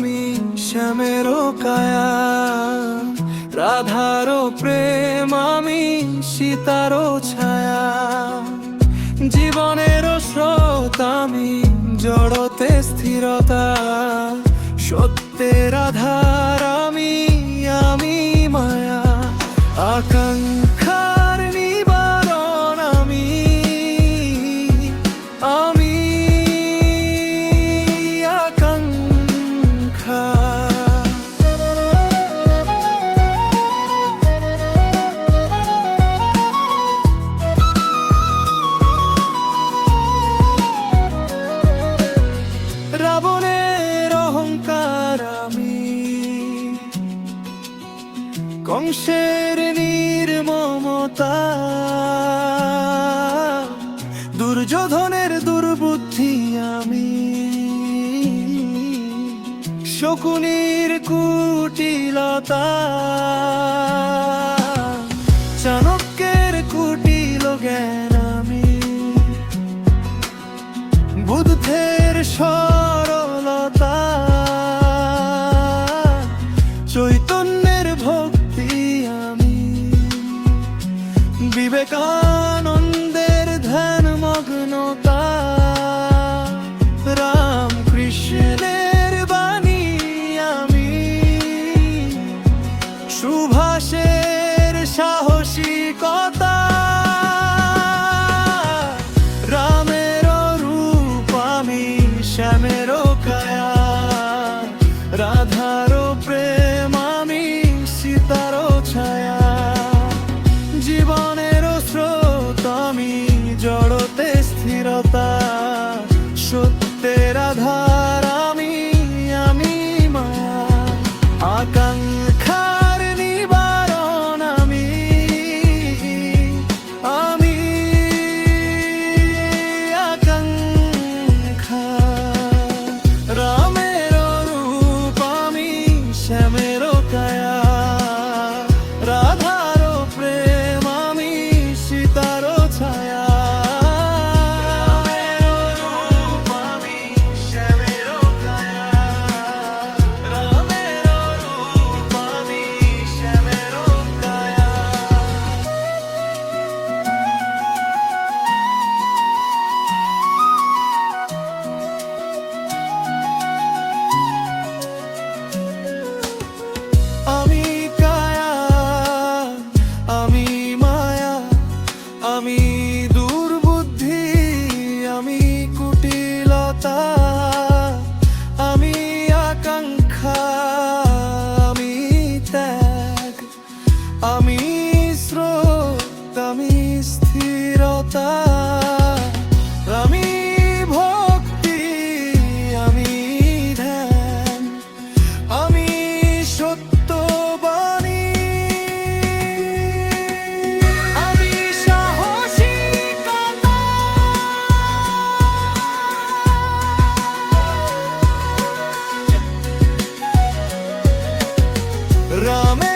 আমি শ্যামেরও কায়া, রাধারও প্রেম আমি সীতারও ছায়া। জীবনেরও স্রোত আমি জড়তে স্থিরতা, সত্যের আধার আমি মায়া। আকাঙ্ক্ষার নিবারণ আমি আকাঙ্ক্ষা। রাবণের অহংকার আমি, কংসের নির্মমতা, দুর্যোধনের দুর্বুদ্ধি আমি, শকুনির কুটিলতা, চাণক্যের কুটিল জ্ঞান আমি, বুদ্ধের সরলতা, চৈতন্যের ভক্তি আমি, বিবেকানন্দের ধ্যান মগ্নতা, রাম কৃষ্ণের বাণী আমি, সুভাষের সাহসিকতা। রামেরও রূপ আমি শ্যামেরও কায়া, রাধারও প্রেম আমি সীতারও ছায়া। জীবনেরও স্রোত আমি জড়তে স্থিরতা, সত্যের আধার আমি মায়া। আকাঙ্ক্ষার নিবারণ আমি আকাঙ্ক্ষা। রামেরও রূপ আমি শ্যামেরও কায়া, রাধারও প্রেম আমি সীতারও ছায়া। রামেরও রূপ আমি শ্যামেরও কায়া, রামেরও রূপ আমি শ্যামেরও কায়া। আমি কায়া, আমি মায়া, আমি দুর্বুদ্ধি, আমি কুটিলতা, আমি আকাঙ্ক্ষা, আমি ত্যাগ, আমি স্রোত, আমি স্থিরতা, আমি ভক্তি, আমি ধ্যান, আমি সত্যবাণী, আমি সাহসিকতা। রামে